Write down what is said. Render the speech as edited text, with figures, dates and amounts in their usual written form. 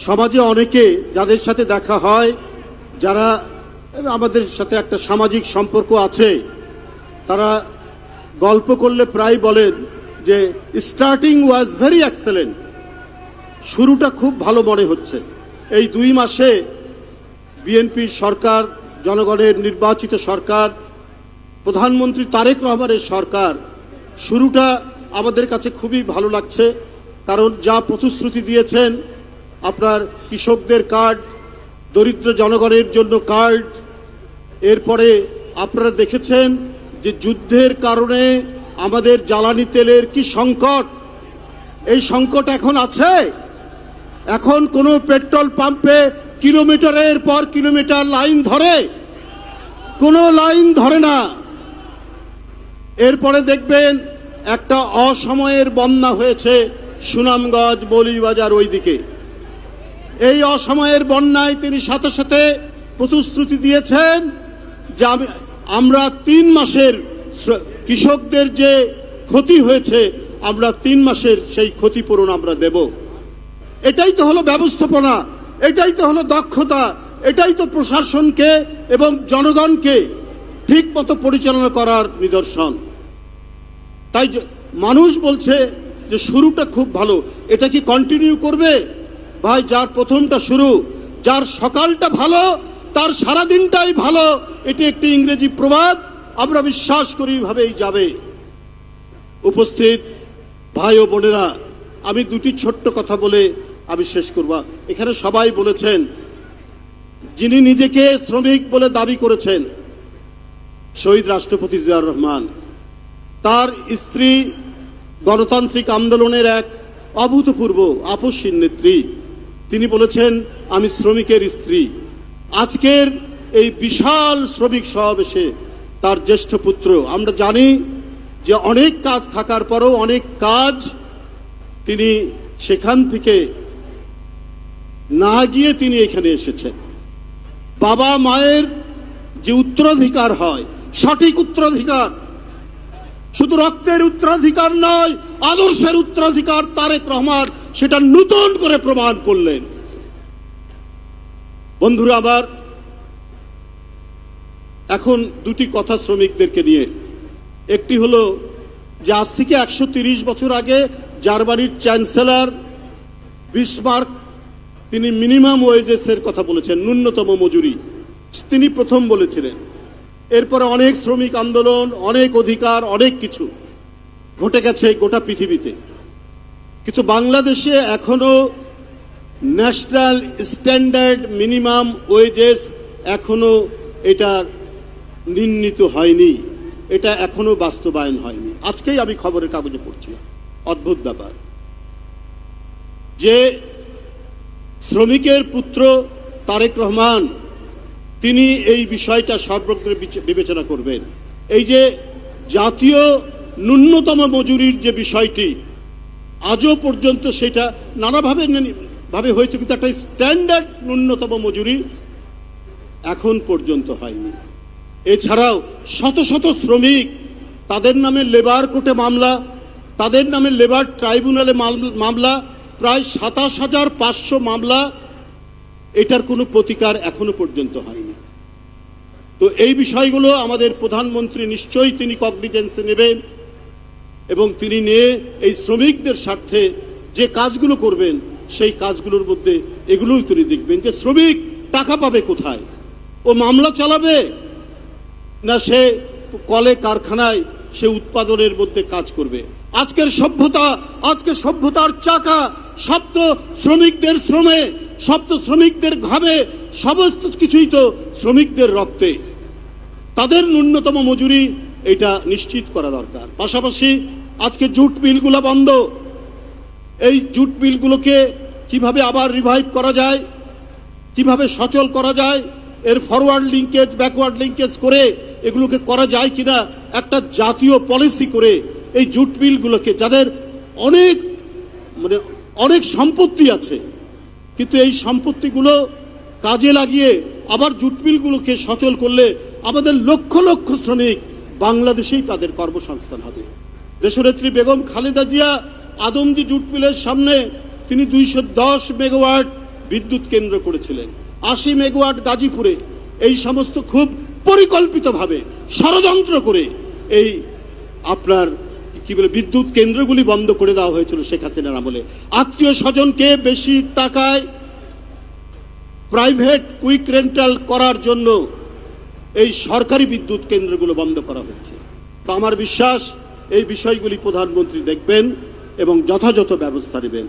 সমাজে অনেকে যাদের সাথে দেখা হয়, যারা আমাদের সাথে একটা সামাজিক সম্পর্ক আছে, তারা গল্প করলে প্রায় বলেন যে স্টার্টিং ওয়াজ ভেরি এক্সেলেন্ট, শুরুটা খুব ভালো মনে হচ্ছে। এই 2 মাসে বিএনপি সরকার, জনগণের নির্বাচিত সরকার, প্রধানমন্ত্রী তারেক রহমানের সরকার, শুরুটা আমাদের কাছে খুবই ভালো লাগছে। কারণ যা প্রতিশ্রুতি দিয়েছেন, আপনার কৃষকদের কার্ড, দরিদ্র জনগণের জন্য কার্ড, এরপরে আপনারা দেখেছেন যে যুদ্ধের কারণে আমাদের জ্বালানি তেলের কি সংকট, এই সংকট এখন আছে। এখন কোনো পেট্রোল পাম্পে কিলোমিটারের পর কিলোমিটার লাইন ধরে, কোনো লাইন ধরে না। এরপরে দেখবেন একটা অসময়ের বন্যা হয়েছে সুনামগঞ্জ, মৌলভীবাজার ওইদিকে। এই অসময়ের বন্যায় তিনি সাথে সাথে প্রতিশ্রুতি দিয়েছেন যে আমরা 3 মাসের কৃষকদের যে ক্ষতি হয়েছে, আমরা 3 মাসের সেই ক্ষতিপূরণ আমরা দেব। এটাই তো হলো ব্যবস্থাপনা, এটাই তো হলো দক্ষতা, এটাই তো প্রশাসনকে এবং জনগণকে ঠিক মতো পরিচালনা করার নিদর্শন। তাই মানুষ বলছে যে শুরুটা খুব ভালো, এটা কি কন্টিনিউ করবে? ভাই, যার প্রথমটা শুরু, যার সকালটা ভালো তার সারাদিনটাই ভালো, এটি একটি ইংরেজি প্রবাদ। আমরা বিশ্বাস করি ভাবেই যাবে। উপস্থিত ভাই ও বোনেরা, আমি 2টি ছোট্ট কথা বলে আমি শেষ করব। এখানে সবাই বলেছেন, যিনি নিজেকে শ্রমিক বলে দাবি করেছেন শহীদ রাষ্ট্রপতি জিয়াউর রহমান, তার স্ত্রী গণতান্ত্রিক আন্দোলনের এক অভূতপূর্ব আপসহীন নেত্রী। তিনি বলেছেন, আমি শ্রমিকের স্ত্রী। আজকের এই বিশাল শ্রমিক সমাবেশে তার জ্যেষ্ঠ পুত্র, আমরা জানি যে অনেক কাজ থাকার পরও অনেক কাজ তিনি সেখান থেকে না গিয়ে তিনি এখানে এসেছেন। বাবা মায়ের যে উত্তরাধিকার হয়, সঠিক উত্তরাধিকার, শুধু রক্তের উত্তরাধিকার নয়, আদর্শের উত্তরাধিকার তারেক রহমান সেটা নতুন করে প্রমাণ করলেন। বন্ধুরা আবার এখন 2টি কথা শ্রমিকদেরকে নিয়ে। একটি হলো যে আজ থেকে 130 বছর আগে জার্মানির চ্যান্সেলর বিসমার্ক তিনি মিনিমাম ওয়েজেসের কথা বলেছেন, ন্যূনতম মজুরি তিনি প্রথম বলেছিলেন। এরপরে অনেক শ্রমিক আন্দোলন, অনেক অধিকার, অনেক কিছু ঘটে গেছে গোটা পৃথিবীতে। কিন্তু বাংলাদেশে এখনো ন্যাশনাল স্ট্যান্ডার্ড মিনিমাম ওয়েজেস এখনো এটা নির্ণীত হয়নি, এটা এখনো বাস্তবায়ন হয়নি। আজকেই আমি খবরের কাগজে পড়ছিলাম, অদ্ভুত ব্যাপার, যে শ্রমিকের পুত্র তারেক রহমান তিনি এই বিষয়টা সর্বগ্রে বিবেচনা করবেন। এই যে জাতীয় ন্যূনতম মজুরির যে বিষয়টি, আজও পর্যন্ত সেটা নানাভাবে হয়েছে, কিন্তু একটা স্ট্যান্ডার্ড ন্যূনতম মজুরি এখন পর্যন্ত হয়নি। এছাড়াও শত শত শ্রমিক, তাদের নামে লেবার কোর্টে মামলা, তাদের নামে লেবার ট্রাইব্যুনালে মামলা, প্রায় 27,500 মামলা, এটার কোনো প্রতিকার এখনো পর্যন্ত হয়নি। তো এই বিষয়গুলো আমাদের প্রধানমন্ত্রী নিশ্চয়ই তিনি কগনিজেন্সে নেবেন এবং তিনি নিয়ে এই শ্রমিকদের স্বার্থে যে কাজগুলো করবেন সেই কাজগুলোর মধ্যে এগুলোই তিনি দেখবেন যে শ্রমিক টাকা পাবে কোথায়, ও মামলা চালাবে না সে কলে কারখানায় সে উৎপাদনের মধ্যে কাজ করবে। আজকের সভ্যতা, আজকে সভ্যতার চাকা সপ্ত শ্রমিকদের শ্রমে, সপ্ত শ্রমিকদের ঘামে, সমস্ত কিছুই তো শ্রমিকদের রক্তে। তাদের ন্যূনতম মজুরি এটা নিশ্চিত করা দরকার। পাশাপাশি আজকে জুট মিলগুলো বন্ধ, এই জুট মিলগুলোকে কিভাবে আবার রিভাইভ করা যায়, কিভাবে সচল করা যায়, এর ফরওয়ার্ড লিঙ্কেজ ব্যাকওয়ার্ড লিঙ্কেজ করে এগুলোকে করা যায় কিনা একটা জাতীয় পলিসি করে এই জুট মিলগুলোকে, যাদের অনেক সম্পত্তি আছে, কিন্তু এই সম্পত্তিগুলো কাজে লাগিয়ে আবার জুট মিলগুলোকে সচল করলে আমাদের লক্ষ লক্ষ শ্রমিক বাংলাদেশেই তাদের কর্মসংস্থান হবে। দেশনেত্রী বেগম খালেদা জিয়া আদমজি জুট মিলের সামনে তিনি 210 মেগাওয়াট বিদ্যুৎ কেন্দ্র করেছিলেন, 80 মেগাওয়াট গাজীপুরে, এই সমস্ত খুব পরিকল্পিতভাবে ষড়যন্ত্র করে এই আপনার কি বলে বিদ্যুৎ কেন্দ্রগুলি বন্ধ করে দেওয়া হয়েছিল শেখ হাসিনার আমলে। আত্মীয় স্বজনকে বেশি টাকায় প্রাইভেট কুইক রেন্টাল করার জন্য এই সরকারি বিদ্যুৎ কেন্দ্রগুলো বন্ধ করা হয়েছে। তো আমার বিশ্বাস এই বিষয়গুলি প্রধানমন্ত্রী দেখবেন এবং যথাযথ ব্যবস্থা নেবেন।